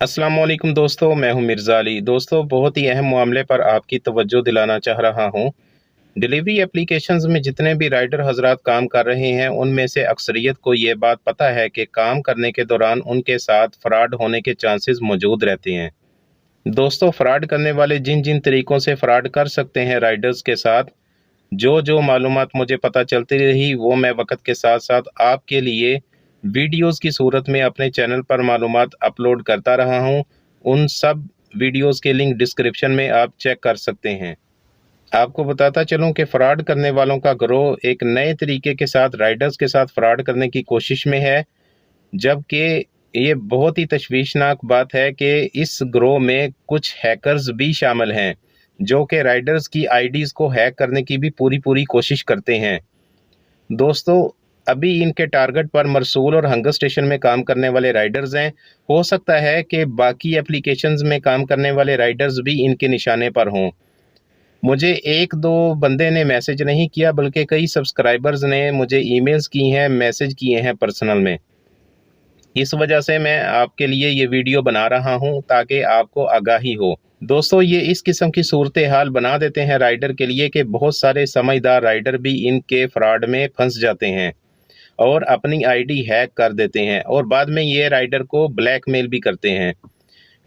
अस्सलाम वालेकुम दोस्तों, मैं हूं मिर्ज़ा अली। दोस्तों, बहुत ही अहम मामले पर आपकी तवज्जो दिलाना चाह रहा हूं। डिलीवरी एप्लीकेशंस में जितने भी राइडर हज़रात काम कर रहे हैं, उनमें से अक्सरियत को ये बात पता है कि काम करने के दौरान उनके साथ फ्रॉड होने के चांसेस मौजूद रहते हैं। दोस्तों, फ्रॉड करने वाले जिन-जिन तरीकों से फ्रॉड कर सकते हैं राइडर्स के साथ, जो-जो मालूमात मुझे पता चलती रही, वो मैं वक़्त के साथ-साथ आपके लिए वीडियोज़ की सूरत में अपने चैनल पर मालूमात अपलोड करता रहा हूँ। उन सब वीडियोज़ के लिंक डिस्क्रिप्शन में आप चेक कर सकते हैं। आपको बताता चलूँ कि फ्रॉड करने वालों का गिरोह एक नए तरीके के साथ राइडर्स के साथ फ्रॉड करने की कोशिश में है, जबकि ये बहुत ही तशवीशनाक बात है कि इस गिरोह में कुछ हैकर्स भी शामिल हैं, जो कि राइडर्स की आईडीज़ को हैक करने की भी पूरी-पूरी कोशिश करते हैं। दोस्तों, अभी इनके टारगेट पर मरसूल और हंगर स्टेशन में काम करने वाले राइडर्स हैं। हो सकता है कि बाकी एप्लीकेशंस में काम करने वाले राइडर्स भी इनके निशाने पर हों। मुझे 1-2 बंदे ने मैसेज नहीं किया, बल्कि कई सब्सक्राइबर्स ने मुझे ईमेल्स की हैं, मैसेज किए हैं पर्सनल में। इस वजह से मैं आपके लिए ये वीडियो बना रहा हूँ ताकि आपको आगाही हो। दोस्तों, ये इस किस्म की सूरत-ए-हाल बना देते हैं राइडर के लिए कि बहुत सारे समझदार राइडर भी इनके फ्रॉड में फँस जाते हैं और अपनी आईडी हैक कर देते हैं और बाद में ये राइडर को ब्लैकमेल भी करते हैं।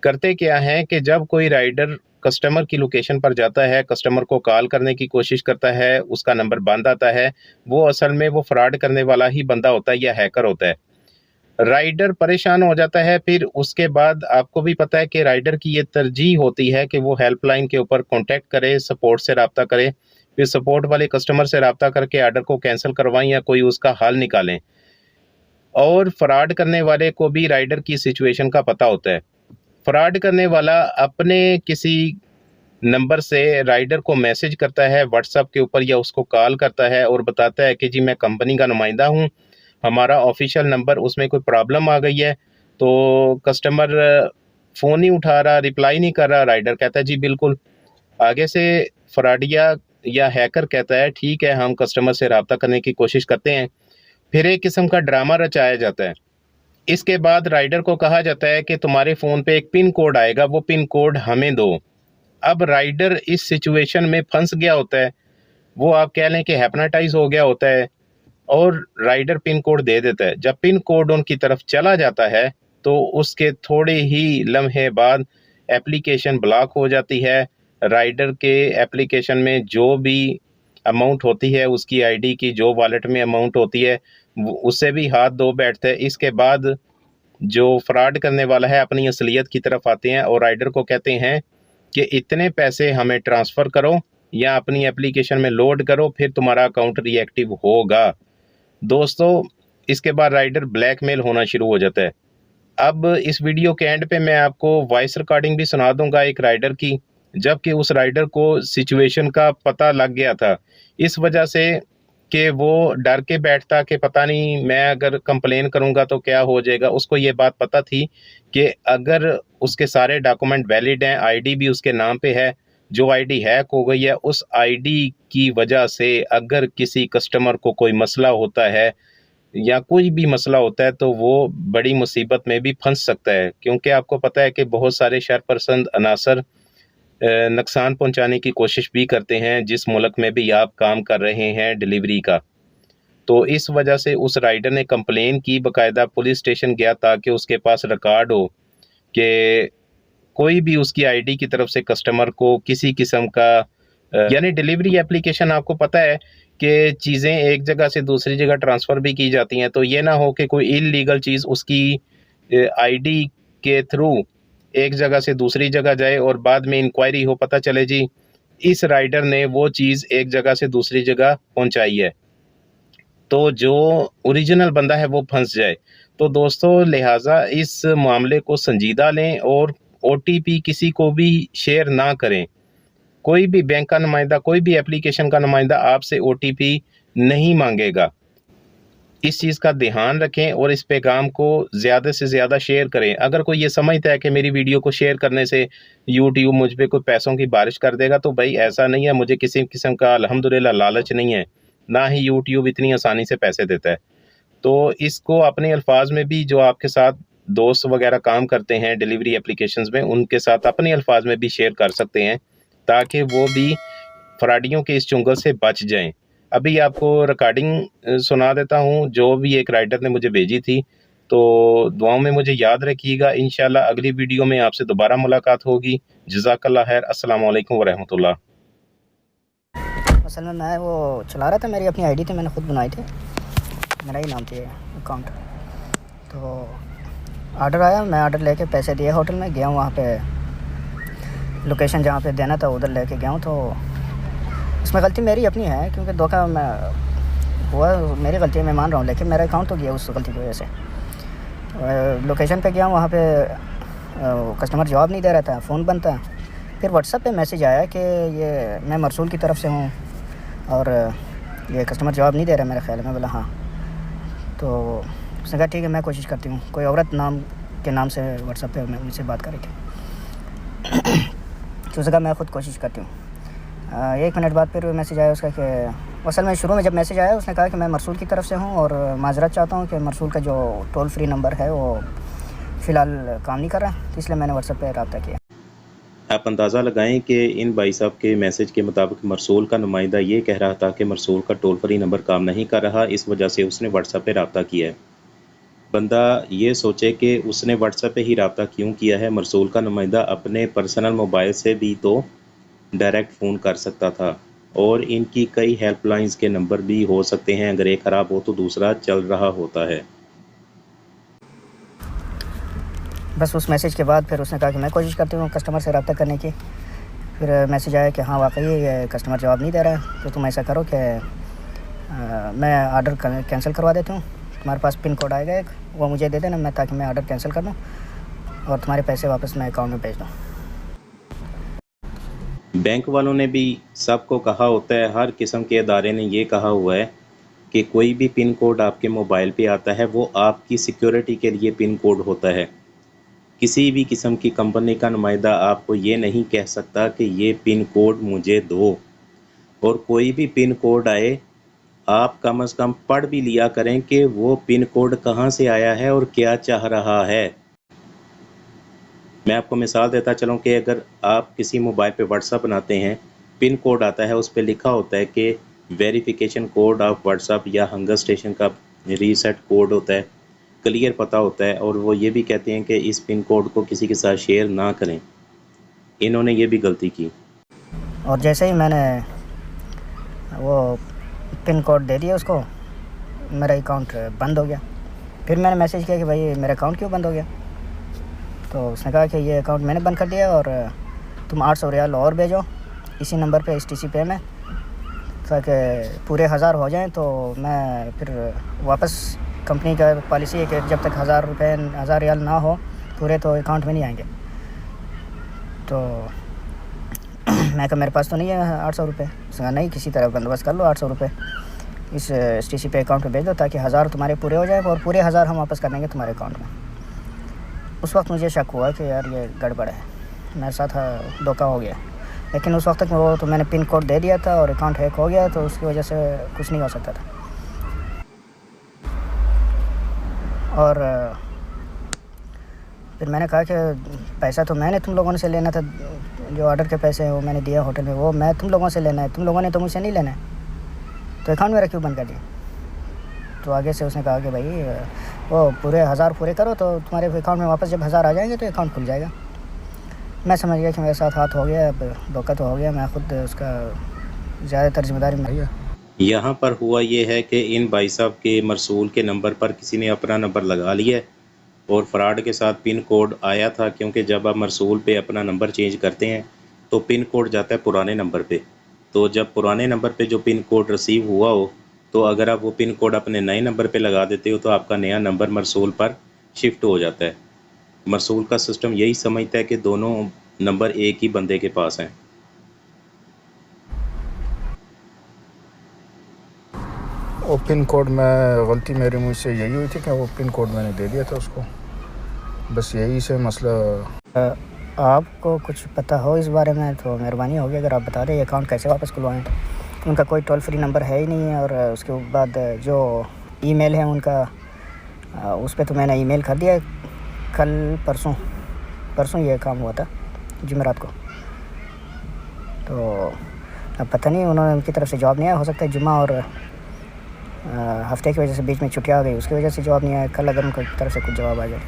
करते क्या हैं कि जब कोई राइडर कस्टमर की लोकेशन पर जाता है, कस्टमर को कॉल करने की कोशिश करता है, उसका नंबर बंद आता है, वो असल में वो फ्रॉड करने वाला ही बंदा होता है या हैकर होता है। राइडर परेशान हो जाता है, फिर उसके बाद आपको भी पता है कि राइडर की ये तरजीह होती है कि वो हेल्पलाइन के ऊपर कॉन्टैक्ट करे, सपोर्ट से राब्ता करे, फिर सपोर्ट वाले कस्टमर से राब्ता करके ऑर्डर को कैंसल करवाएँ या कोई उसका हल निकालें। और फ्रॉड करने वाले को भी राइडर की सिचुएशन का पता होता है। फ्रॉड करने वाला अपने किसी नंबर से राइडर को मैसेज करता है व्हाट्सएप के ऊपर या उसको कॉल करता है और बताता है कि जी मैं कंपनी का नुमाइंदा हूँ, हमारा ऑफिशियल नंबर उसमें कोई प्रॉब्लम आ गई है। तो कस्टमर फ़ोन नहीं उठा रहा, रिप्लाई नहीं कर रहा, राइडर कहता है जी बिल्कुल। आगे से फ्रॉडिया या हैकर कहता है ठीक है, हम कस्टमर से राब्ता करने की कोशिश करते हैं। फिर एक किस्म का ड्रामा रचाया जाता है। इसके बाद राइडर को कहा जाता है कि तुम्हारे फ़ोन पे एक पिन कोड आएगा, वो पिन कोड हमें दो। अब राइडर इस सिचुएशन में फंस गया होता है, वो आप कह लें कि हिप्नोटाइज़ हो गया होता है और राइडर पिन कोड दे देता है। जब पिन कोड उनकी तरफ चला जाता है, तो उसके थोड़े ही लम्हे बाद एप्लीकेशन ब्लॉक हो जाती है। राइडर के एप्लीकेशन में जो भी अमाउंट होती है, उसकी आईडी की जो वॉलेट में अमाउंट होती है, उससे भी हाथ धो बैठते हैं। इसके बाद जो फ्रॉड करने वाला है अपनी असलियत की तरफ आते हैं और राइडर को कहते हैं कि इतने पैसे हमें ट्रांसफ़र करो या अपनी एप्लीकेशन में लोड करो, फिर तुम्हारा अकाउंट रिएक्टिव होगा। दोस्तों, इसके बाद राइडर ब्लैकमेल होना शुरू हो जाता है। अब इस वीडियो के एंड पे मैं आपको वॉइस रिकॉर्डिंग भी सुना दूंगा एक राइडर की, जबकि उस राइडर को सिचुएशन का पता लग गया था, इस वजह से कि वो डर के बैठता कि पता नहीं मैं अगर कंप्लेन करूंगा तो क्या हो जाएगा। उसको ये बात पता थी कि अगर उसके सारे डॉक्यूमेंट वैलिड हैं, आईडी भी उसके नाम पे है, जो आईडी हैक हो गई है, उस आईडी की वजह से अगर किसी कस्टमर को कोई मसला होता है या कोई भी मसला होता है, तो वो बड़ी मुसीबत में भी फंस सकता है, क्योंकि आपको पता है कि बहुत सारे शरपसंद अनासर नुकसान पहुंचाने की कोशिश भी करते हैं जिस मुल्क में भी आप काम कर रहे हैं डिलीवरी का। तो इस वजह से उस राइडर ने कंप्लेन की, बाकायदा पुलिस स्टेशन गया ताकि उसके पास रिकॉर्ड हो कि कोई भी उसकी आईडी की तरफ से कस्टमर को किसी किस्म का यानी डिलीवरी एप्लीकेशन आपको पता है कि चीज़ें एक जगह से दूसरी जगह ट्रांसफ़र भी की जाती हैं, तो ये ना हो कि कोई इल्लीगल चीज़ उसकी आईडी के थ्रू एक जगह से दूसरी जगह जाए और बाद में इंक्वायरी हो, पता चले जी इस राइडर ने वो चीज़ एक जगह से दूसरी जगह पहुंचाई है, तो जो ओरिजिनल बंदा है वो फंस जाए। तो दोस्तों, लिहाजा इस मामले को संजीदा लें और ओटीपी किसी को भी शेयर ना करें। कोई भी बैंक का नुमाइंदा, कोई भी एप्लीकेशन का नुमाइंदा आपसे ओटीपी नहीं मांगेगा। इस चीज़ का ध्यान रखें और इस पैगाम को ज़्यादा से ज़्यादा शेयर करें। अगर कोई ये समझता है कि मेरी वीडियो को शेयर करने से यूट्यूब मुझ पे कोई पैसों की बारिश कर देगा, तो भाई ऐसा नहीं है। मुझे किसी किस्म का अल्हम्दुलिल्लाह लालच नहीं है, ना ही यूट्यूब इतनी आसानी से पैसे देता है। तो इसको अपने अल्फाज में भी जो आपके साथ दोस्त वगैरह काम करते हैं डिलीवरी एप्लीकेशंस में, उनके साथ अपने अल्फाज में भी शेयर कर सकते हैं ताकि वो भी फ्रॉडियों के इस चुंगल से बच जाएं। अभी आपको रिकॉर्डिंग सुना देता हूं जो भी एक राइटर ने मुझे भेजी थी, तो दुआओं में मुझे याद रखिएगा। इंशाल्लाह अगली वीडियो में आपसे दोबारा मुलाकात होगी। जज़ाकल्लाह खैर। अस्सलाम वालेकुम व रहमतुल्लाह। असल में मैं वो चला रहा था, मेरी अपनी आईडी थी, मैंने ख़ुद बनाई थी, मेरा ही नाम थी अकाउंट। तो ऑर्डर आया, मैं ऑर्डर लेके पैसे दिए, होटल में गया हूँ, वहाँ पे लोकेशन जहाँ पे देना था उधर लेके गया हूँ। तो इसमें गलती मेरी अपनी है क्योंकि धोखा मैं हुआ, मेरी गलती है, मैं मान रहा हूँ, लेकिन मेरा अकाउंट तो गया उस गलती की वजह से। लोकेशन पे गया हूँ, वहाँ पे कस्टमर जवाब नहीं दे रहा था, फ़ोन बंद था। फिर व्हाट्सएप पे मैसेज आया कि ये मैं मरसूल की तरफ से हूँ और ये कस्टमर जवाब नहीं दे रहा मेरे ख्याल में। बोला हाँ। तो उसने कहा ठीक है मैं कोशिश करती हूँ। कोई औरत नाम के नाम से व्हाट्सएप पे मैं उनसे बात कर रही थी। तो उसने कहा मैं ख़ुद कोशिश करती हूँ। 1 मिनट बाद फिर मैसेज आया उसका कि असल में शुरू में जब मैसेज आया उसने कहा कि मैं मरसूल की तरफ से हूँ और माजरत चाहता हूँ कि मरसूल का जो टोल फ्री नंबर है वो फ़िलहाल काम नहीं कर रहा, तो इसलिए मैंने व्हाट्सएप पे रब्ता किया। आप अंदाज़ा लगाएं कि इन भाई साहब के मैसेज के मुताबिक मरसूल का नुमाइंदा ये कह रहा था कि मरसूल का टोल फ्री नंबर काम नहीं कर रहा, इस वजह से उसने व्हाट्सएप पे रब्ता किया है। बंदा ये सोचे कि उसने व्हाट्सएप पे ही रब्ता क्यों किया है। मरसूल का नुमाइंदा अपने पर्सनल मोबाइल से भी तो डायरेक्ट फ़ोन कर सकता था, और इनकी कई हेल्पलाइंस के नंबर भी हो सकते हैं, अगर एक ख़राब हो तो दूसरा चल रहा होता है। बस उस मैसेज के बाद फिर उसने कहा कि मैं कोशिश करती हूँ कस्टमर से रब्ता करने की। फिर मैसेज आया कि हाँ वाकई ये कस्टमर जवाब नहीं दे रहा है, तो तुम ऐसा करो कि मैं ऑर्डर कैंसिल करवा देती हूँ, तुम्हारे पास पिन कोड आएगा एक, वो मुझे दे देना, मैं ताकि मैं ऑर्डर कैंसिल कर दूँ और तुम्हारे पैसे वापस मैं अकाउंट में भेज दूँ। बैंक वालों ने भी सबको कहा होता है, हर किस्म के अदारे ने ये कहा हुआ है कि कोई भी पिन कोड आपके मोबाइल पे आता है वो आपकी सिक्योरिटी के लिए पिन कोड होता है। किसी भी किस्म की कंपनी का नुमाइंदा आपको ये नहीं कह सकता कि ये पिन कोड मुझे दो, और कोई भी पिन कोड आए आप कम से कम पढ़ भी लिया करें कि वो पिन कोड कहाँ से आया है और क्या चाह रहा है। मैं आपको मिसाल देता चलूँ कि अगर आप किसी मोबाइल पे व्हाट्सएप बनाते हैं, पिन कोड आता है, उस पे लिखा होता है कि वेरिफिकेशन कोड ऑफ व्हाट्सएप या हंगर स्टेशन का रीसेट कोड होता है, क्लियर पता होता है, और वो ये भी कहते हैं कि इस पिन कोड को किसी के साथ शेयर ना करें। इन्होंने ये भी गलती की। और जैसे ही मैंने वो पिन कोड दे दिया उसको, मेरा अकाउंट बंद हो गया। फिर मैंने मैसेज किया कि भाई मेरा अकाउंट क्यों बंद हो गया, तो उसने कहा कि ये अकाउंट मैंने बंद कर दिया और तुम 800 रियाल और भेजो इसी नंबर पे STC पे में, ताकि पूरे 1000 हो जाएं। तो मैं फिर वापस, कंपनी का पॉलिसी है कि जब तक 1000 रियाल ना हो पूरे तो अकाउंट में नहीं आएंगे। तो मैं कहा मेरे पास तो नहीं है 800 रुपये। उसने कहा नहीं, किसी तरह बंदोबस्त कर लो, 800 रुपये इस STC पे अकाउंट में भेज दो ताकि 1000 तुम्हारे पूरे हो जाए और पूरे 1000 हम वापस कर देंगे तुम्हारे अकाउंट में। उस वक्त मुझे शक हुआ कि यार ये गड़बड़ है, मेरे साथ धोखा हो गया। लेकिन उस वक्त तक वो तो मैंने पिन कोड दे दिया था और अकाउंट हैक हो गया, तो उसकी वजह से कुछ नहीं हो सकता था। और फिर मैंने कहा कि पैसा तो मैंने तुम लोगों से लेना था, जो ऑर्डर के पैसे हैं वो मैंने दिया होटल में, वो मैं तुम लोगों से लेना है, तुम लोगों ने तो मुझसे नहीं लेना है, तो अकाउंट मेरा क्यों बंद कर दिया। तो आगे से उसने कहा कि भाई वो पूरे 1000 पूरे करो तो तुम्हारे अकाउंट में वापस जब 1000 आ जाएंगे तो अकाउंट खुल जाएगा। मैं समझ गया कि मेरे साथ हाथ हो गया, अब धोखा तो हो गया, मैं ख़ुद उसका ज़्यादातर जिम्मेदारी मेरी है। यहाँ पर हुआ ये है कि इन भाई साहब के मरसूल के नंबर पर किसी ने अपना नंबर लगा लिया और फ्रॉड के साथ पिन कोड आया था, क्योंकि जब आप मरसूल पे अपना नंबर चेंज करते हैं तो पिन कोड जाता है पुराने नंबर पे। तो जब पुराने नंबर पे जो पिन कोड रिसीव हुआ हो, तो अगर आप वो पिन कोड अपने नए नंबर पे लगा देते हो तो आपका नया नंबर मरसूल पर शिफ्ट हो जाता है। मरसूल का सिस्टम यही समझता है कि दोनों नंबर एक ही बंदे के पास हैं। वो पिन कोड में गलती मेरी मुझसे यही हुई थी कि वो पिन कोड मैंने दे दिया था उसको, बस यही से मसला। आपको कुछ पता हो इस बारे में तो मेहरबानी होगी अगर आप बता दें अकाउंट कैसे वापस खुलवाएं। उनका कोई टोल फ्री नंबर है ही नहीं है, और उसके बाद जो ईमेल है उनका, उस पर तो मैंने ईमेल कर दिया कल परसों ये काम हुआ था जुमेरात को। तो अब पता नहीं उन्होंने उनकी तरफ से जवाब नहीं आया, हो सकता है जुम्मा और हफ्ते की वजह से बीच में छुट्टियाँ आ गई उसकी वजह से जवाब नहीं आया। कल अगर उनकी तरफ से कुछ जवाब आ जाए